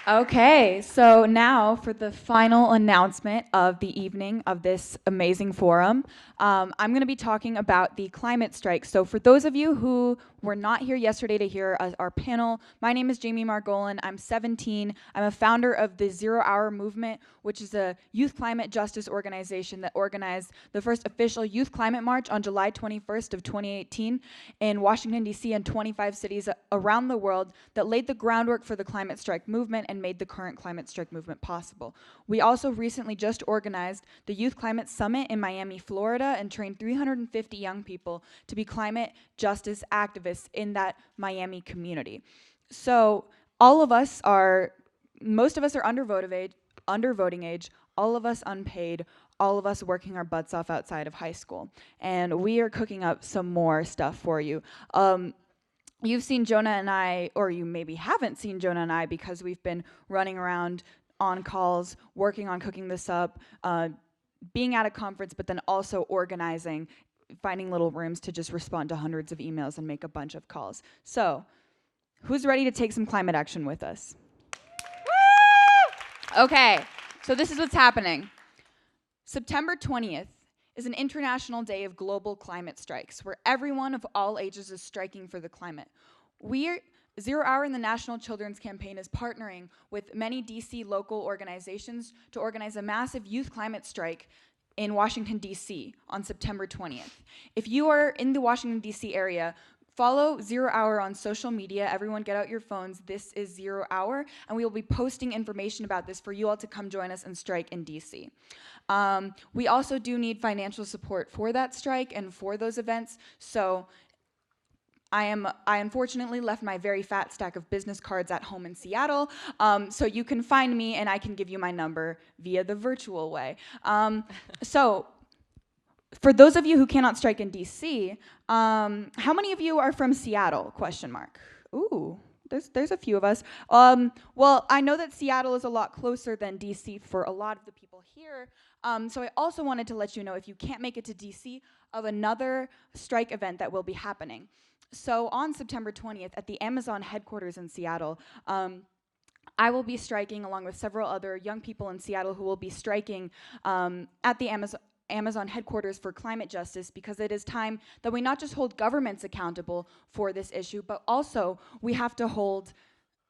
Okay, so now for the final announcement of the evening of this amazing forum, I'm going to be talking about the climate strike. So for those of you who were not here yesterday to hear our panel, my name is Aimee Margolin. I'm 17. I'm a founder of the 0 Hour Movement, which is a youth climate justice organization that organized the first official youth climate march on July 21st of 2018 in Washington, D.C. and 25 cities around the world that laid the groundwork for the climate strike movement and made the current climate strike movement possible. We also recently just organized the Youth Climate Summit in Miami, Florida, and trained 350 young people to be climate justice activists in that Miami community. So most of us are under voting age, all of us unpaid, all of us working our butts off outside of high school. And we are cooking up some more stuff for you. You've seen Jonah and I, or you maybe haven't seen Jonah and I because we've been running around on calls, working on cooking this up, being at a conference, but then also organizing, finding little rooms to just respond to hundreds of emails and make a bunch of calls. So, who's ready to take some climate action with us? Woo! Okay, so this is what's happening. September 20th is an international day of global climate strikes, where everyone of all ages is striking for the climate. 0 Hour and the National Children's Campaign is partnering with many DC local organizations to organize a massive youth climate strike in Washington, D.C. on September 20th. If you are in the Washington, D.C. area, follow 0 Hour on social media. Everyone get out your phones. This is 0 Hour, and we will be posting information about this for you all to come join us and strike in DC. We also do need financial support for that strike and for those events, so I unfortunately left my very fat stack of business cards at home in Seattle, so you can find me and I can give you my number via the virtual way. So, for those of you who cannot strike in DC, how many of you are from Seattle? ? Ooh, there's a few of us. Well, I know that Seattle is a lot closer than DC for a lot of the people here. So I also wanted to let you know, if you can't make it to DC, of another strike event that will be happening. So on September 20th at the Amazon headquarters in Seattle, I will be striking along with several other young people in Seattle who will be striking at the Amazon headquarters for climate justice, because it is time that we not just hold governments accountable for this issue, but also we have to hold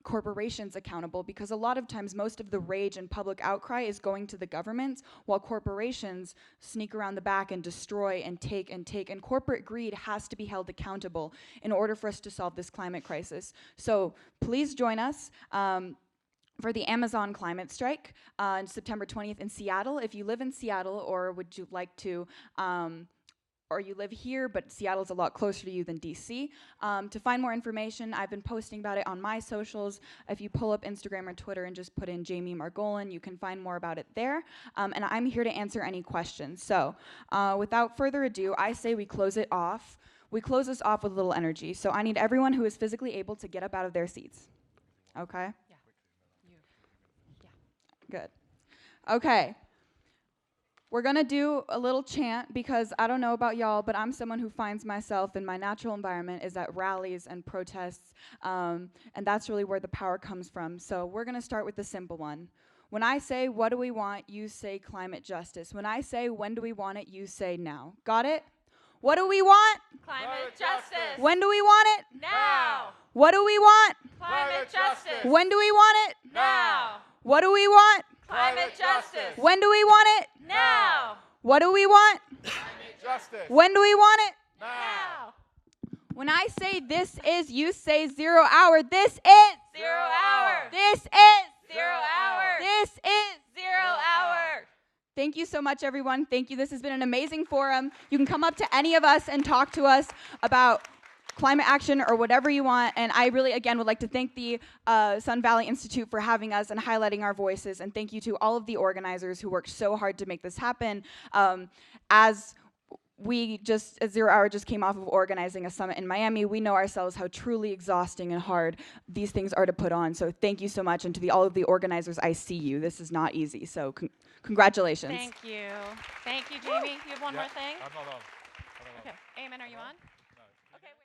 corporations accountable, because a lot of times most of the rage and public outcry is going to the governments, while corporations sneak around the back and destroy and take, and corporate greed has to be held accountable in order for us to solve this climate crisis. So please join us for the Amazon climate strike on September 20th in Seattle. If you live in Seattle, or would you like to, or you live here, but Seattle's a lot closer to you than DC. To find more information, I've been posting about it on my socials. If you pull up Instagram or Twitter and just put in Aimee Margolin, you can find more about it there. And I'm here to answer any questions. So without further ado, I say we close it off. We close this off with a little energy. So I need everyone who is physically able to get up out of their seats. Okay? Good. Okay. We're gonna do a little chant, because I don't know about y'all, but I'm someone who finds myself in my natural environment is at rallies and protests, and that's really where the power comes from. So we're gonna start with the simple one. When I say, what do we want, you say climate justice. When I say, when do we want it, you say now. Got it? What do we want? Climate justice. When do we want it? Now. What do we want? Climate justice. When do we want it? Now. What do we want? Climate justice. When do we want it? Now. What do we want? Climate justice. When do we want it? Now. When I say this is, you say 0 Hour. This is 0 Hour. This is 0 Hour. This is 0 Hour. Thank you so much, everyone. Thank you. This has been an amazing forum. You can come up to any of us and talk to us about climate action or whatever you want. And I really, again, would like to thank the Sun Valley Institute for having us and highlighting our voices. And thank you to all of the organizers who worked so hard to make this happen. As 0 Hour just came off of organizing a summit in Miami, we know ourselves how truly exhausting and hard these things are to put on. So thank you so much. And to all of the organizers, I see you. This is not easy. So congratulations. Thank you. Thank you, Aimee. You have one more thing? I'm not on. Okay. Eamon, are you on?